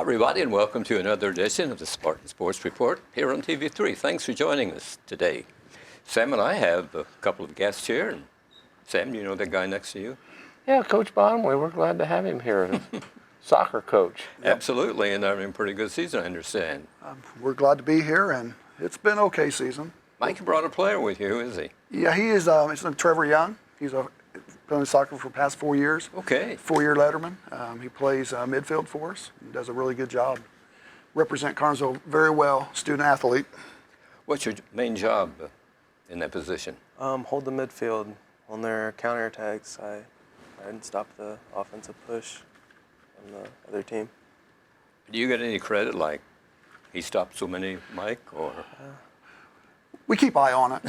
everybody, and welcome to another edition of the Spartan Sports Report here on TV3. Thanks for joining us today. Sam and I have a couple of guests here. And Sam, you know the guy next to you? Yeah, Coach Bonway. We're glad to have him here. Soccer coach. Absolutely, and having a pretty good season, I understand. We're glad to be here, and it's been an okay season. Mike brought a player with you, is he? Yeah, he is. His name's Trevor Young. He's playing soccer for the past 4 years. Okay. 4-year letterman. He plays midfield for us and does a really good job. Represent Carnesville very well, student athlete. What's your main job in that position? Hold the midfield on their counterattacks. I didn't stop the offensive push on the other team. Do you get any credit, like he stopped so many, Mike, or? We keep eye on it.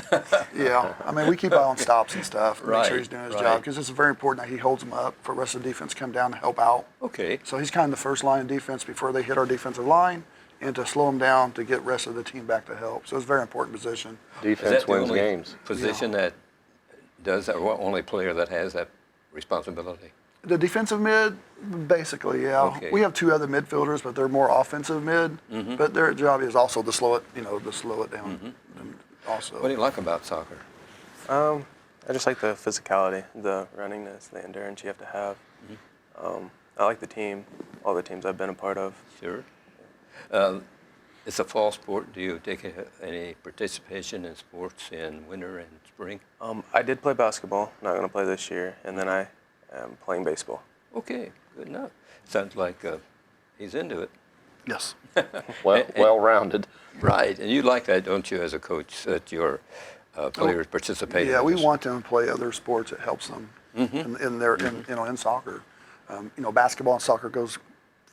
Yeah, I mean, we keep eye on stops and stuff. Make sure he's doing his job, because it's very important that he holds them up for the rest of the defense to come down and help out. Okay. So he's kind of the first line of defense before they hit our defensive line, and to slow them down to get the rest of the team back to help. So it's a very important position. Defense wins games. Position that does that, or only player that has that responsibility? The defensive mid, basically, yeah. Okay. We have 2 other midfielders, but they're more offensive mid. But their job is also to slow it, to slow it down. Also. What do you like about soccer? I just like the physicality, the runningness, the endurance you have to have. I like the team, all the teams I've been a part of. Sure. It's a fall sport. Do you take any participation in sports in winter and spring? I did play basketball, not going to play this year, and then I am playing baseball. Okay, good enough. Sounds like he's into it. Yes. Well-rounded. Right. And you like that, don't you, as a coach, that your players participate Yeah, in we this? want them to play other sports. It helps them in soccer. Basketball and soccer goes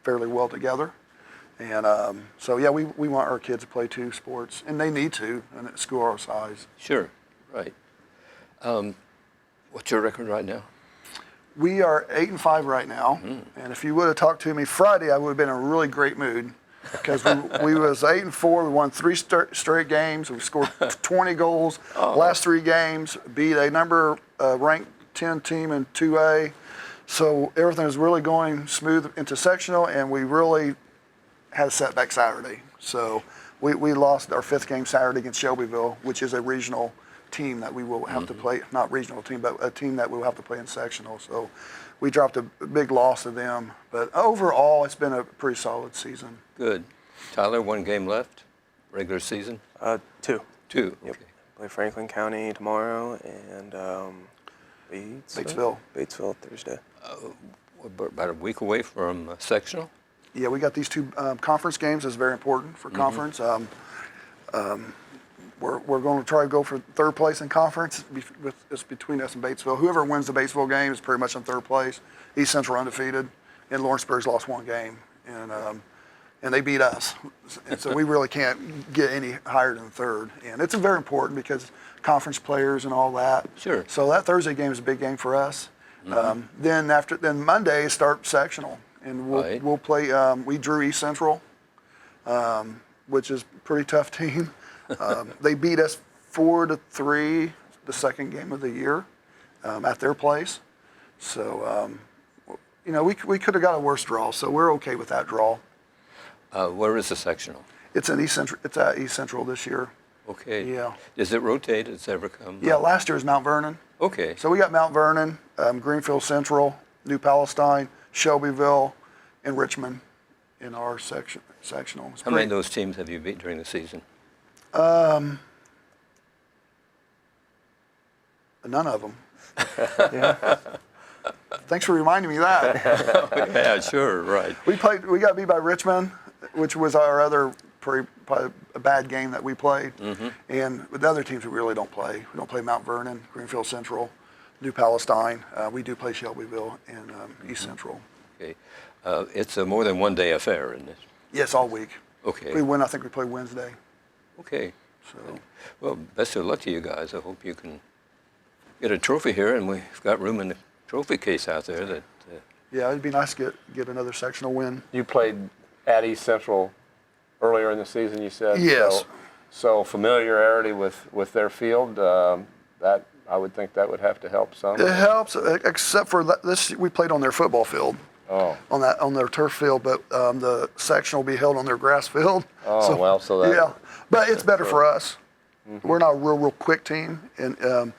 fairly well together. And so, yeah, we want our kids to play 2 sports, and they need to, and at a school our size. Sure, right. What's your record right now? We are 8-5 right now, and if you would have talked to me Friday, I would have been in a really great mood, because we was 8-4. We won 3 straight games. We scored 20 goals. Last 3 games, beat a ranked 10 team in 2A. So everything was really going smooth into sectional, and we really had a setback Saturday. So we lost our 5th game Saturday against Shelbyville, which is a regional team that we will have to play, not regional team, but a team that we'll have to play in sectional. So we dropped a big loss to them. But overall, it's been a pretty solid season. Good. Tyler, 1 game left, regular season? 2. 2, Yep. okay. Play Franklin County tomorrow, and Batesville Thursday. About a week away from sectional? Yeah, we got these 2 conference games. It's very important for conference. We're going to try to go for 3rd place in conference. It's between us and Batesville. Whoever wins the Batesville game is pretty much in 3rd place. East Central undefeated, and Lawrenceburg's lost 1 game, and they beat us. And so we really can't get any higher than 3rd. And it's very important because conference players and all that. Sure. So that Thursday game is a big game for us. Then Monday start sectional, and we'll play. We drew East Central, which is a pretty tough team. They beat us 4-3 the 2nd game of the year at their place. So, we could have got a worse draw, so we're okay with that draw. Where is the sectional? It's in East Central. It's at East Central this year. Okay. Yeah. Does it rotate? Does it ever come? Yeah, last year was Mount Vernon. Okay. So we got Mount Vernon, Greenfield Central, New Palestine, Shelbyville, and Richmond in our sectional. How many of those teams have you beat during the season? None of them. Yeah. Thanks for reminding me of that. Yeah, sure, right. We got beat by Richmond, which was our other probably a bad game that we played. And with the other teams, we really don't play. We don't play Mount Vernon, Greenfield Central, New Palestine. We do play Shelbyville and East Central. Okay. It's a more than 1 day affair, isn't it? Yes, all week. Okay. I think we play Wednesday. Okay. So. Well, best of luck to you guys. I hope you can get a trophy here, and we've got room in the trophy case out there. That. Yeah, it'd be nice to get another sectional win. You played at East Central earlier in the season, you said? Yes. So familiarity with their field, that I would think that would have to help some. It helps, except for this. We played on their football field, Oh. on their turf field, but the section will be held on their grass field. Oh, so that. Yeah, but it's better for us. We're not a real quick team, and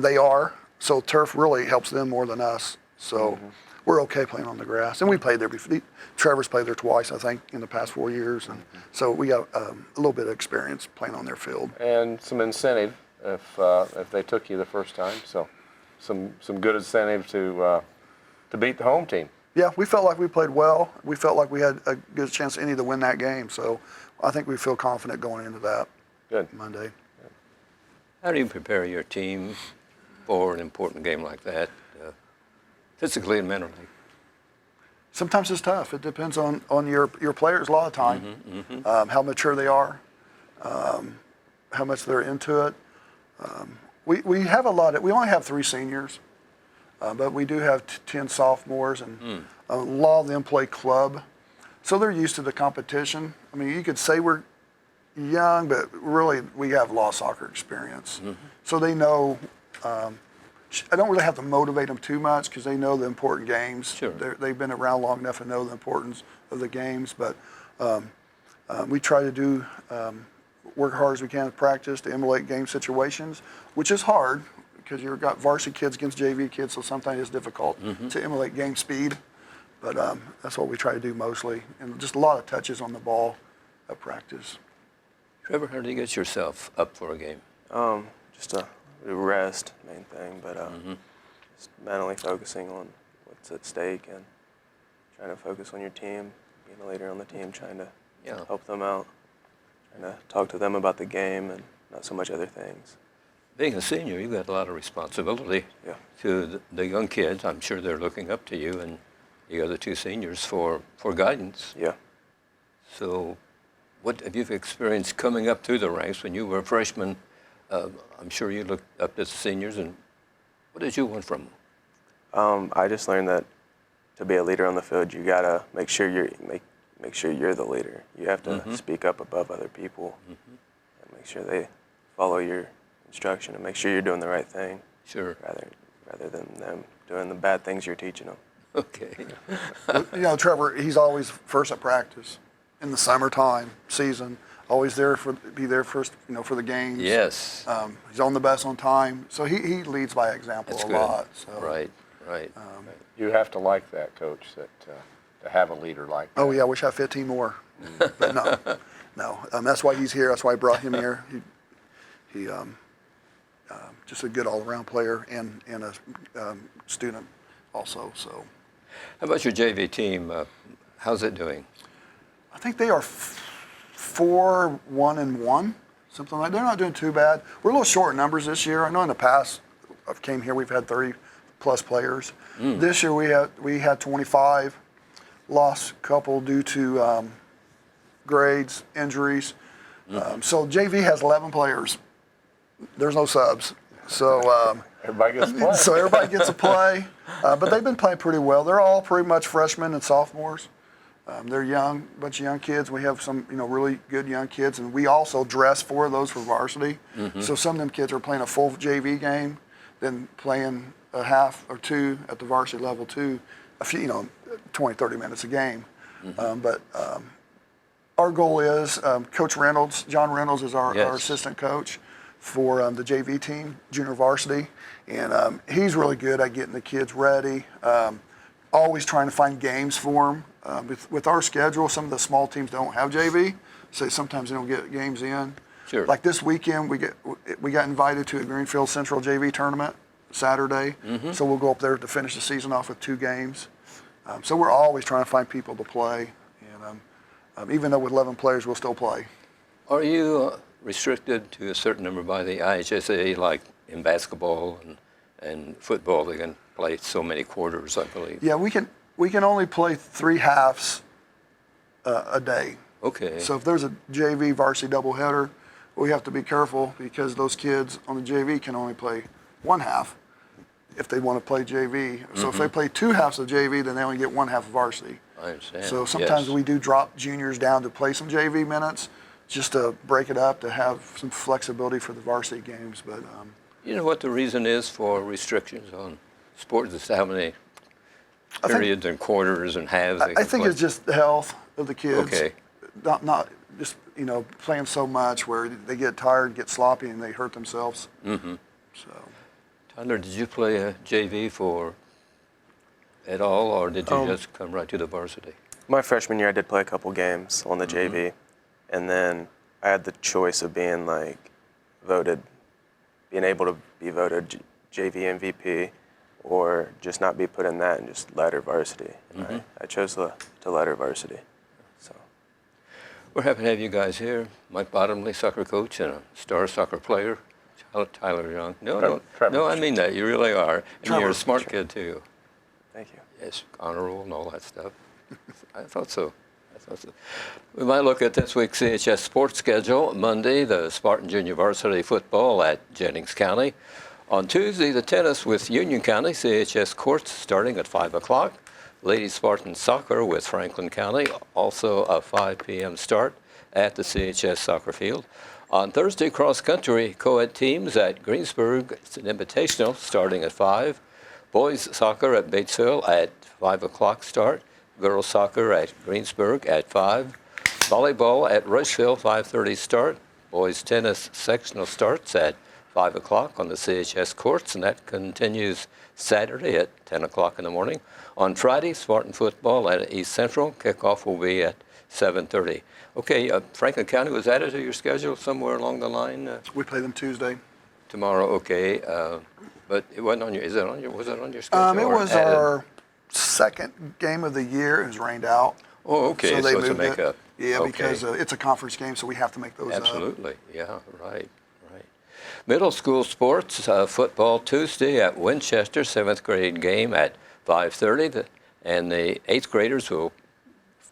they are. So turf really helps them more than us. So we're okay playing on the grass, and we played there before. Trevor's played there twice, I think, in the past 4 years, and so we got a little bit of experience playing on their field. And some incentive if they took you the first time. So some good incentive to beat the home team. Yeah, we felt like we played well. We felt like we had a good chance any to win that game. So I think we feel confident going into that Good. Monday. How do you prepare your team for an important game like that, physically and mentally? Sometimes it's tough. It depends on your players a lot of time, how mature they are, how much they're into it. We have we only have 3 seniors, but we do have 10 sophomores, and a lot of them play club. So they're used to the competition. I mean, you could say we're young, but really we have a lot of soccer experience. So they know, I don't really have to motivate them too much because they know the important games. Sure. They've been around long enough to know the importance of the games, but we try to do work hard as we can in practice to emulate game situations, which is hard because you've got varsity kids against JV kids, so sometimes it's difficult to emulate game speed. But that's what we try to do mostly, and just a lot of touches on the ball at practice. Trevor, how do you get yourself up for a game? Just a rest, main thing, but just mentally focusing on what's at stake and trying to focus on your team, being a leader on the team, trying to help them out, trying to talk to them about the game and not so much other things. Being a senior, you've got a lot of responsibility to the young kids. I'm sure they're looking up to you and the other 2 seniors for guidance. Yeah. So what have you experienced coming up through the ranks when you were a freshman? I'm sure you looked up to the seniors, and what did you want from them? I just learned that to be a leader on the field, you gotta make sure you're the leader. You have to speak up above other people and make sure they follow your instruction and make sure you're doing the right thing. Sure. Rather than them doing the bad things you're teaching them. Okay. You know, Trevor, he's always first at practice in the summertime season. Always be there first, for the games. Yes. He's on the bus on time, so he leads by example. That's a good. lot. So. Right. You have to like that, Coach, that to have a leader like that. Oh yeah, I wish I had 15 more, but no. That's why he's here. That's why I brought him here. He just a good all-around player and a student also. So. How about your JV team? How's it doing? I think they are 4-1-1, something like that. They're not doing too bad. We're a little short in numbers this year. I know in the past, I've came here, we've had 30-plus players. This year we had 25, lost a couple due to grades, injuries. So JV has 11 players. There's no subs. So Everybody gets to play. so everybody gets to play. But they've been playing pretty well. They're all pretty much freshmen and sophomores. They're young, bunch of young kids. We have some, really good young kids, and we also dress 4 of those for varsity. So some of them kids are playing a full JV game, then playing a half or 2 at the varsity level too, a few, 20, 30 minutes a game. But our goal is, Coach Reynolds, John Reynolds is our assistant coach for the JV team, junior varsity, and he's really good at getting the kids ready. Always trying to find games for them. With our schedule, some of the small teams don't have JV, so sometimes they don't get games in. Sure. Like this weekend, we got invited to a Greenfield Central JV tournament Saturday, so we'll go up there to finish the season off with 2 games. So we're always trying to find people to play, and even though with 11 players, we'll still play. Are you restricted to a certain number by the IHSA, like in basketball and football? They can play so many quarters, I believe. Yeah, we can only play 3 halves a day. Okay. So if there's a JV varsity doubleheader, we have to be careful because those kids on the JV can only play 1 half if they want to play JV. So if they play 2 halves of JV, then they only get 1 half of varsity. I understand. So sometimes we do drop juniors down to play some JV minutes just to break it up, to have some flexibility for the varsity games. But you know what the reason is for restrictions on sports? Is how many periods and quarters and halves? I think it's just the health of the kids. Okay. Not just, playing so much where they get tired, get sloppy, and they hurt themselves. Mm-hmm. So. Tyler, did you play a JV at all, or did you just come right to the varsity? My freshman year, I did play a couple games on the JV, and then I had the choice of being being able to be voted JV MVP, or just not be put in that and just ladder varsity. Mm-hmm. I chose to ladder varsity. So We're happy to have you guys here. Mike Bottomley, soccer coach and a star soccer player. Tyler Young. No, I mean that. You really are. And you're a smart kid, too. thank you. Yes, honor roll and all that stuff. I thought so. We might look at this week's CHS sports schedule. Monday, the Spartan Junior Varsity football at Jennings County. On Tuesday, the tennis with Union County, CHS courts starting at 5 o'clock. Ladies Spartan soccer with Franklin County, also a 5 p.m. start at the CHS soccer field. On Thursday, cross-country co-ed teams at Greensburg. It's an invitational starting at 5. Boys soccer at Batesville at 5 o'clock start. Girls soccer at Greensburg at 5. Volleyball at Rushville, 5:30 start. Boys tennis sectional starts at 5 o'clock on the CHS courts, and that continues Saturday at 10 o'clock in the morning. On Friday, Spartan football at East Central. Kickoff will be at 7:30. Okay, Franklin County was added to your schedule somewhere along the line? We play them Tuesday. Tomorrow, okay. But it wasn't on your, was it on your schedule? It was our second game of the year. It was rained out. Oh, okay, so it's a makeup. Yeah, okay. because it's a conference game, so we have to make those Absolutely, yeah, right. Middle school sports, football Tuesday at Winchester, 7th grade game at 5:30, and the 8th graders will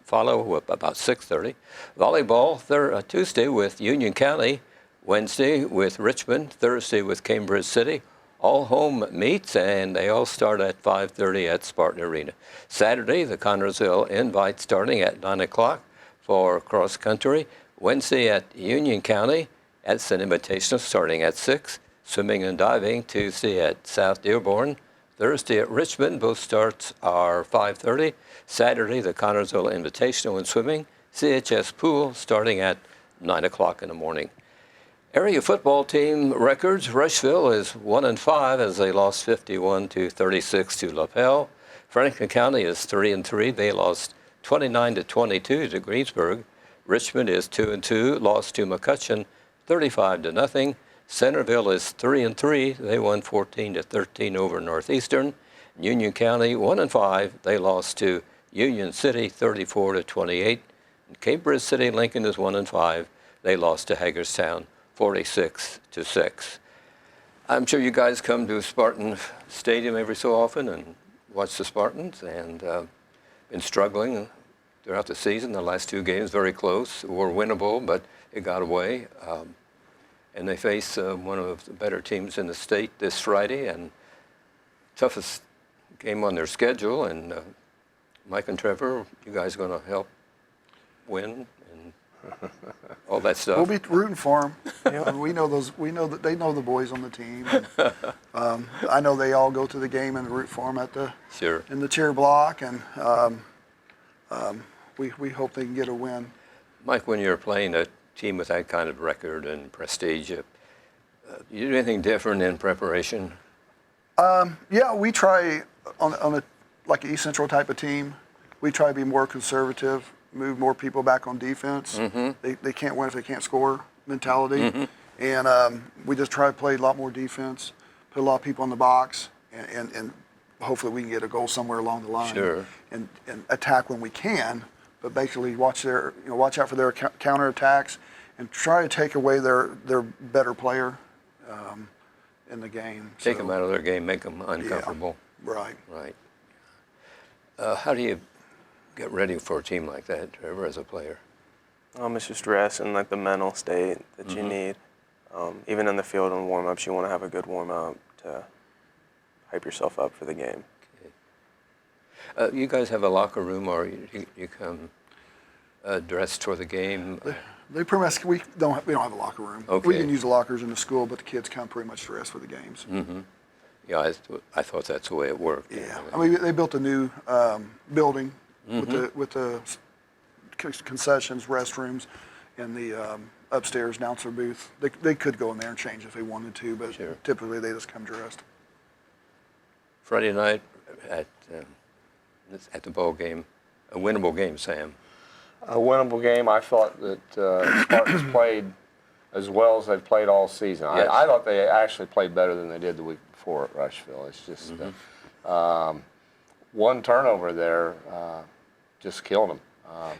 follow about 6:30. Volleyball Tuesday with Union County, Wednesday with Richmond, Thursday with Cambridge City. All home meets, and they all start at 5:30 at Spartan Arena. Saturday, the Connersville Invite starting at 9 o'clock for cross country. Wednesday at Union County, that's an invitational starting at 6. Swimming and diving Tuesday at South Dearborn. Thursday at Richmond, both starts are 5:30. Saturday, the Connersville Invitational in swimming. CHS pool starting at 9 o'clock in the morning. Area football team records, Rushville is 1-5 as they lost 51-36 to LaPel. Franklin County is 3-3. They lost 29-22 to Greensburg. Richmond is 2-2, lost to McCutcheon 35-0. Centerville is 3-3. They won 14-13 over Northeastern. Union County 1-5. They lost to Union City 34-28. And Cambridge City Lincoln is 1-5. They lost to Hagerstown 46-6. I'm sure you guys come to Spartan Stadium every so often and watch the Spartans, and been struggling throughout the season. The last 2 games very close, were winnable, but it got away. And they face one of the better teams in the state this Friday, and toughest game on their schedule. And Mike and Trevor, you guys going to help win and all that stuff? We'll be rooting for them. We know that they know the boys on the team. And, I know they all go to the game and root for them in the cheer block, and we hope they can get a win. Mike, when you're playing a team with that kind of record and prestige, you do anything different in preparation? Yeah, we try on a like an East Central type of team. We try to be more conservative, move more people back on defense. Mm-hmm. They can't win if they can't score mentality, mm-hmm. and we just try to play a lot more defense, put a lot of people in the box, and hopefully we can get a goal somewhere along the line. Sure. And attack when we can, but basically watch out for their counterattacks and try to take away their better player in the game. Take them out of their game, make them uncomfortable. Yeah, right. Right. How do you get ready for a team like that, Trevor, as a player? It's just rest and like the mental state that you need. Even in the field and warm-ups, you want to have a good warm-up to hype yourself up for the game. Okay. You guys have a locker room, or you come dressed for the game? They pretty much we don't have a locker room. Okay. We can use the lockers in the school, but the kids come pretty much dressed for the games. Mm-hmm. Yeah, I thought that's the way it worked. Yeah, I mean they built a new building with the concessions, restrooms, and the upstairs announcer booth. They could go in there and change if they wanted to, but Sure. typically they just come dressed. Friday night at the ball game, a winnable game, Sam. A winnable game. I thought that Spartans played as well as they've played all season. Yes. I thought they actually played better than they did the week before at Rushville. It's just one turnover there just killed them.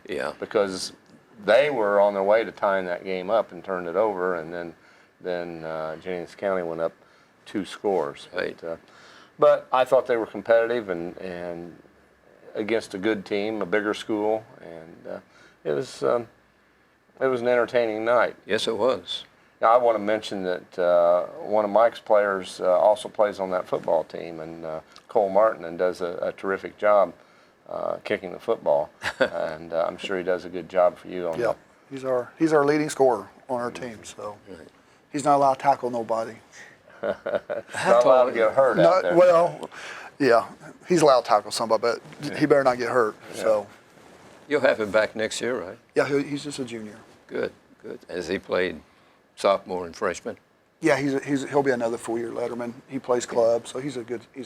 Yeah. Because they were on their way to tying that game up and turned it over, and then Jennings County went up 2 scores. Right. But I thought they were competitive and against a good team, a bigger school, and it was an entertaining night. Yes, it was. Now, I want to mention that one of Mike's players also plays on that football team, and Cole Martin, and does a terrific job kicking the football, and I'm sure he does a good job for you on Yeah, he's our leading scorer on our team, so he's not allowed to tackle nobody. Not allowed to get hurt out there. Well, yeah, he's allowed to tackle somebody, but he better not get hurt. So, You'll have him back next year, right? yeah, he's just a junior. Good, good. Has he played sophomore and freshman? Yeah, he'll be another 4-year letterman. He plays club, so he's a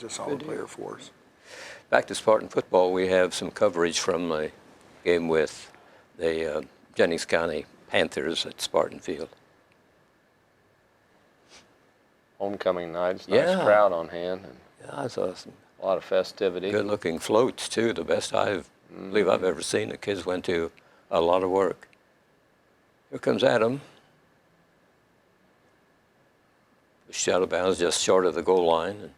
solid Good player for us. Back to Spartan football, we have some coverage from the game with the Jennings County Panthers at Spartan Field. Homecoming night, it's a Yeah. nice crowd on hand, and Yeah, that's awesome. a lot of festivity. Good-looking floats, too. The best believe I've ever seen. The kids went to a lot of work. Here comes Adam. Shadow bounds just short of the goal line.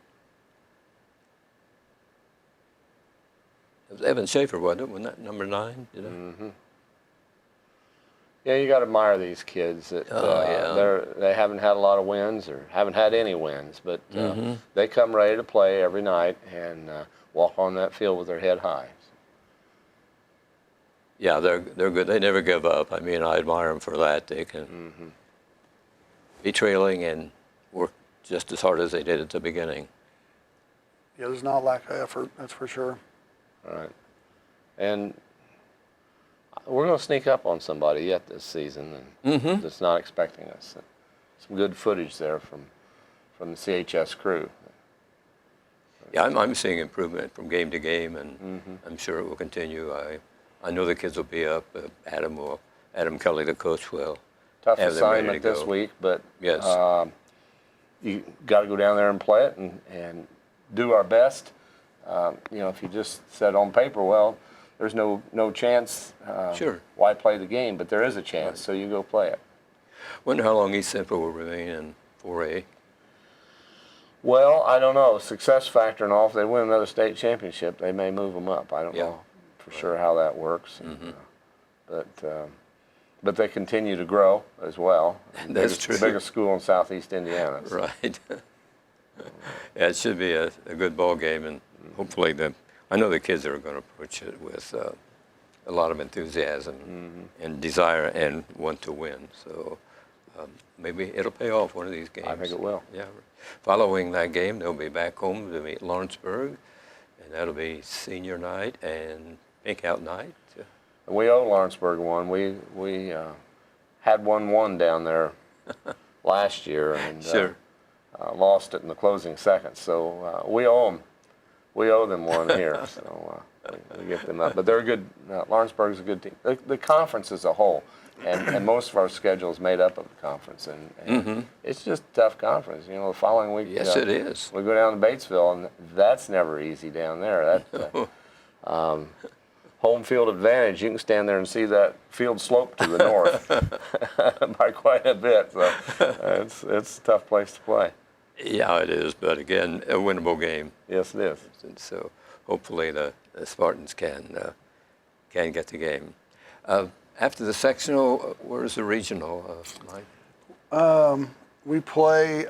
It was Evan Schaefer, wasn't it? Wasn't that number 9? You know? Yeah, you got to admire these kids. That, they haven't had a lot of wins or haven't had any wins, but they come ready to play every night and walk on that field with their head high. Yeah, they're good. They never give up. I mean, I admire them for that. They can be trailing and work just as hard as they did at the beginning. Yeah, there's not a lack of effort, that's for sure. All right. And we're going to sneak up on somebody yet this season and that's not expecting us. Some good footage there from the CHS crew. Yeah, I'm seeing improvement from game to game, and I'm sure it will continue. I know the kids will be up. Adam Kelly, the coach, will. Tough have them ready assignment to this go. week, but Yes. you got to go down there and play it and do our best. If you just said on paper, well, there's no chance. Sure. Why play the game? But there is a chance, so you go play it. Wonder how long East Central will remain in 4A. Well, I don't know. Success factor and all. If they win another state championship, they may move them up. I don't know for sure how that works. But they continue to grow as well. That's true. Biggest school in Southeast Indiana. So. Right. Yeah, it should be a good ball game, and hopefully I know the kids are going to approach it with a lot of enthusiasm and desire and want to win. So maybe it'll pay off one of these games. I think it will. Yeah. Following that game, they'll be back home to meet Lawrenceburg, and that'll be senior night and pink out night. We owe Lawrenceburg one. We had 1-1 down there last year and Sure. Lost it in the closing seconds. So we owe them. We owe them one here. So we get them up. But they're a good. Lawrenceburg's a good team. The conference as a whole, and most of our schedule is made up of the conference, and it's just a tough conference. The following week. Yes, it is. We go down to Batesville, and that's never easy down there. That. Home field advantage. You can stand there and see that field slope to the north by quite a bit. So it's a tough place to play. Yeah, it is. But again, a winnable game. Yes, it is. And so hopefully the Spartans can get the game. After the sectional, where's the regional, Mike? We play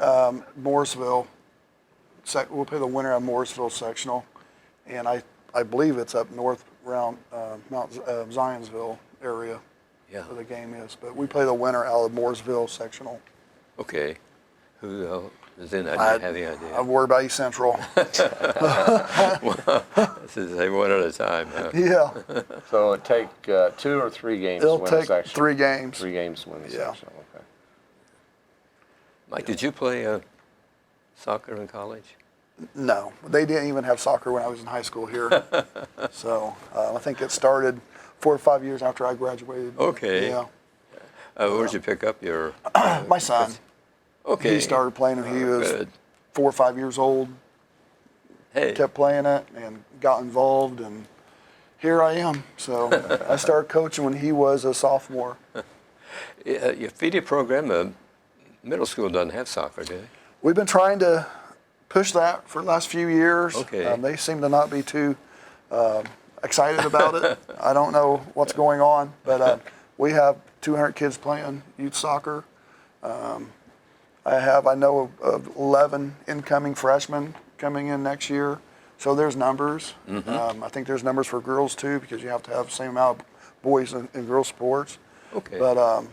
Mooresville. We'll play the winner of Mooresville sectional, and I believe it's up north around Mount Zionsville area. Yeah. Where the game is, but we play the winner out of Mooresville sectional. Okay. Who Is in that? Do you have any idea? I worry about East Central. This is a one at a time. Huh? Yeah, So it take 2 or 3 games it'll to win a take section? 3 games. 3 games to win the Yeah. section. Okay. Mike, did you play soccer in college? No, they didn't even have soccer when I was in high school here. So I think it started 4 or 5 years after I graduated. Okay. Yeah. Where'd you pick up your? My son, Okay. he started playing when he was Good. 4 or 5 years old. Hey. Kept playing it and got involved, and here I am. So I started coaching when he was a sophomore. Your FIDE program, middle school doesn't have soccer, do they? We've been trying to push that for the last few years. Okay. They seem to not be too excited about it. I don't know what's going on, but we have 200 kids playing youth soccer. I know of 11 incoming freshmen coming in next year, so there's numbers. I think there's numbers for girls too, because you have to have the same amount of boys in girls sports. Okay. But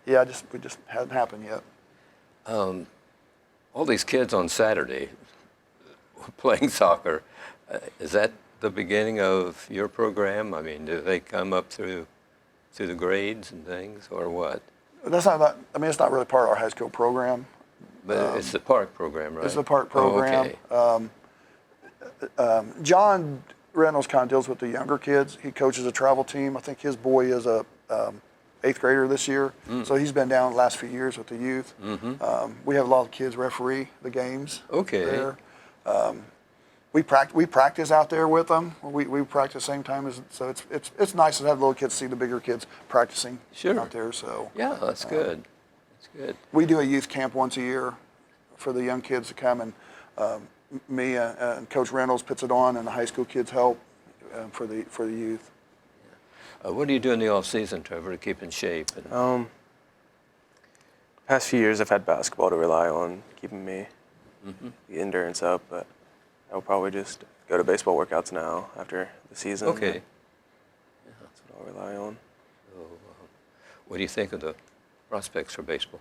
yeah, it just hasn't happened yet. All these kids on Saturday playing soccer, is that the beginning of your program? I mean, do they come up through the grades and things, or what? That's not that. I mean, it's not really part of our high school program. But it's the park program, right? It's the park program. Oh, okay. John Reynolds kind of deals with the younger kids. He coaches a travel team. I think his boy is a 8th grader this year, so he's been down the last few years with the youth. We have a lot of kids referee the games. Okay. There. We practice out there with them. We practice same time as, so it's nice to have little kids see the bigger kids practicing Sure. out there. So Yeah, that's good. That's good. we do a youth camp once a year for the young kids to come, and me and Coach Reynolds puts it on, and the high school kids help for the youth. What do you do in the off season, Trevor, to keep in shape? And, Past few years, I've had basketball to rely on, keeping me the endurance up, but I'll probably just go to baseball workouts now after the season. okay. That's what I'll rely on. So, what do you think of the prospects for baseball?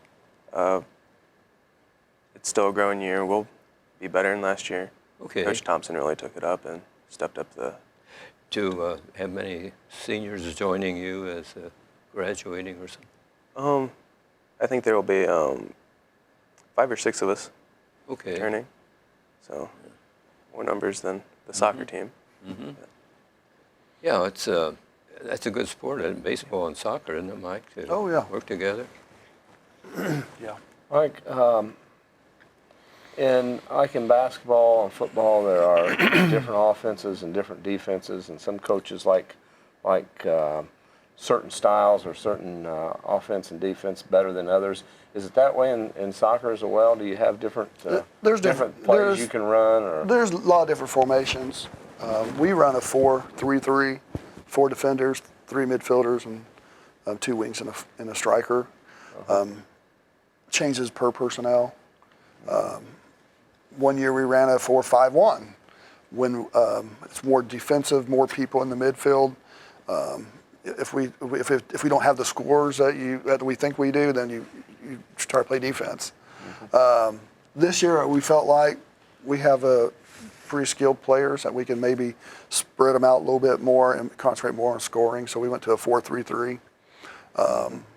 It's still a growing year. We'll be better than last year. Okay. Coach Thompson really took it up and stepped up the. To have many seniors joining you as graduating or something? I think there will be 5 or 6 of us Okay. turning, so more numbers than the soccer team. Yeah, it's that's a good sport, baseball and soccer, isn't it, Mike? To Oh, yeah. work together. Yeah. Like in basketball and football, there are different offenses and different defenses, and some coaches like certain styles or certain offense and defense better than others. Is it that way in soccer as well? Do you have different There's different different- plays there's- you can run? Or There's a lot of different formations. We run a 4-3-3, 4 defenders, 3 midfielders, and 2 wings and a striker. Changes per personnel. One year we ran a 4-5-1. When it's more defensive, more people in the midfield. If we don't have the scores that we think we do, then you try to play defense. This year we felt like we have pretty skilled players that we can maybe spread them out a little bit more and concentrate more on scoring. So we went to a 4-3-3.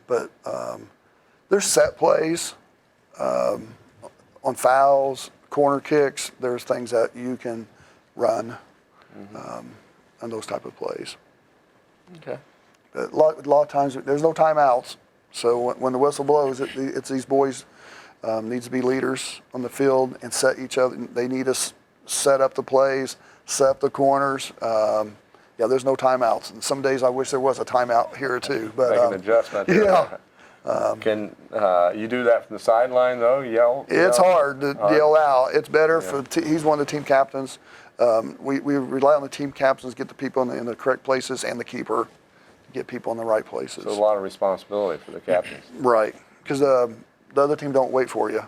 But there's set plays on fouls, corner kicks. There's things that you can run on those type of plays. okay. But a lot of times there's no timeouts. So when the whistle blows, it's these boys needs to be leaders on the field and set each other. They need to set up the plays, set up the corners. Yeah, there's no timeouts. And some days I wish there was a timeout here or two. But Make an adjustment there. yeah. Can you do that from the sideline though? Yell? It's hard to yell out. It's better Yeah. for he's one of the team captains. We rely on the team captains to get the people in the correct places and the keeper to get people in the right places. So a lot of responsibility for the captains. Right, because the other team don't wait for you.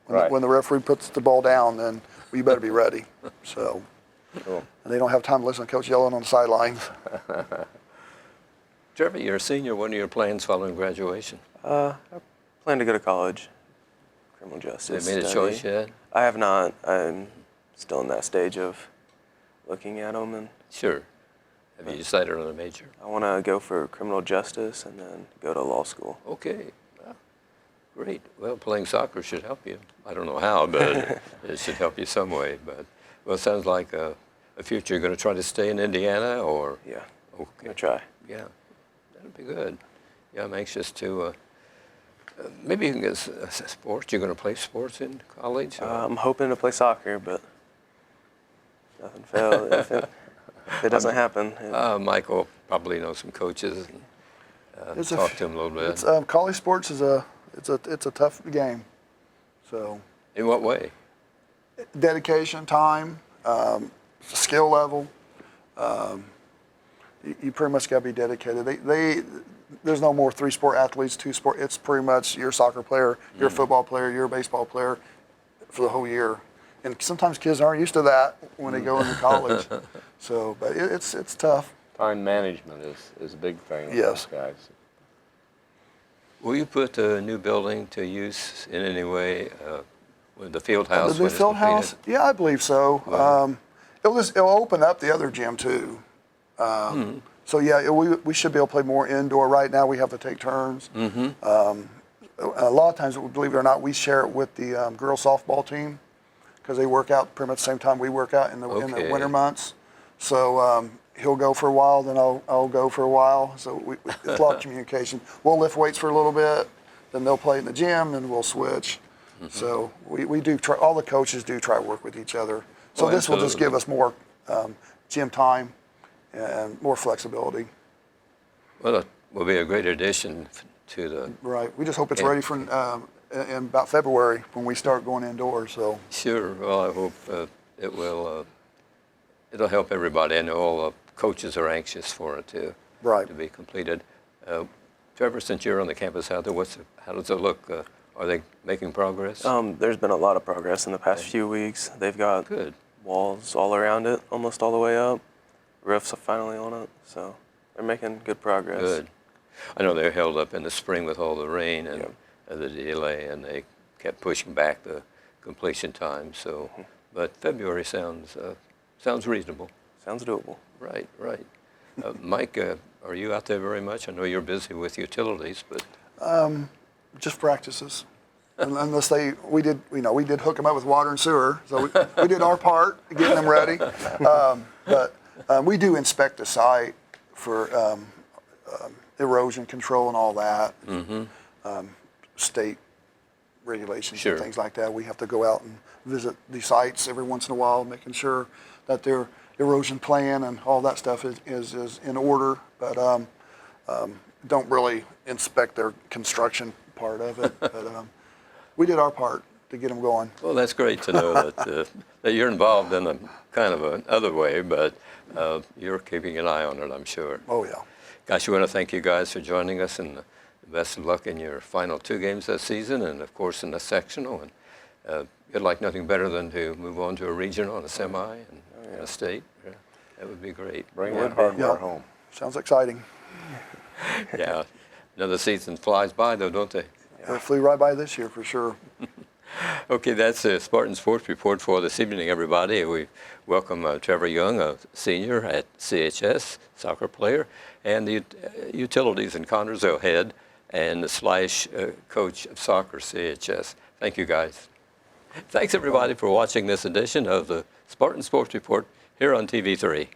Right. When the referee puts the ball down, then you better be ready. So, Cool. and they don't have time to listen to coach yelling on the sidelines. Trevor, you're a senior. What are your plans following graduation? I plan to go to college. criminal justice. Have you made a study. choice yet? I have not. I'm still in that stage of looking at them, and Sure. Have you decided on a major? I want to go for criminal justice and then go to law school. Okay. Well, great. Well, playing soccer should help you. I don't know how, but it should help you some way. But well, it sounds like a future. You're going to try to stay in Indiana, or Yeah, I'm okay, gonna try. yeah, that'll be good. Yeah, I'm anxious to. Maybe you can get sports. You're going to play sports in college? I'm hoping to play soccer, but nothing failed. If it doesn't happen, Michael probably knows some coaches. And, It's talk to him a little bit. It's college sports is it's a tough game. So In what way? dedication, time, skill level. You pretty much got to be dedicated. There's no more 3-sport athletes, 2-sport. It's pretty much you're a soccer player, you're a football player, you're a baseball player for the whole year. And sometimes kids aren't used to that when they go into college. So, but it's tough. Time management is a big thing with Yes. those guys. Will you put the new building to use in any way with the field house? The new when it's field house? completed? Yeah, I believe so. Wow. It'll open up the other gym too. So yeah, we should be able to play more indoor. Right now we have to take turns. A lot of times, believe it or not, we share it with the girls softball team because they work out pretty much the same time we work out in the Okay. winter months. So he'll go for a while, then I'll go for a while. So it's a lot of communication. We'll lift weights for a little bit, then they'll play in the gym, and we'll switch. So we do try. All the coaches do try to work with each other. So Oh, this will just absolutely. give us more gym time and more flexibility. Well, it will be a great addition to the. Right. We just hope it's Yeah. ready for in about February when we start going indoors. So Sure. Well, I hope it will. It'll help everybody. I know all the coaches are anxious for it to right. be completed. Trevor, since you're on the campus out there, how does it look? Are they making progress? there's been a lot of progress in the past few weeks. They've got Good. walls all around it, almost all the way up. Roofs are finally on it, so they're making good progress. Good. I know they were held up in the spring with all the rain and Yep. the delay, and they kept pushing back the completion time. So, but February sounds reasonable. Sounds doable. Right, right. Mike, are you out there very much? I know you're busy with utilities, but Just practices. Unless we did hook them up with water and sewer. So we did our part, getting them ready. But we do inspect the site for erosion control and all that. State regulations Sure. and things like that. We have to go out and visit the sites every once in a while, making sure that their erosion plan and all that stuff is in order. But don't really inspect their construction part of it. But we did our part to get them going. well, that's great to know that you're involved in a kind of another way, but you're keeping an eye on it, I'm sure. Oh yeah. Gosh, we want to thank you guys for joining us, and best of luck in your final 2 games this season, and of course in the sectional. And you'd like nothing better than to move on to a regional and a semi and a state. Yeah, that would be great. Bring Yeah. that hardware Yeah. home. Sounds exciting. Yeah. Another season flies by, though, don't they? It flew right by this year for sure. Okay, that's the Spartan Sports Report for this evening, everybody. We welcome Trevor Young, a senior at CHS, soccer player, and the utilities and Connersville head and the / coach of soccer, CHS. Thank you, guys. Thanks, everybody, for watching this edition of the Spartan Sports Report here on TV3.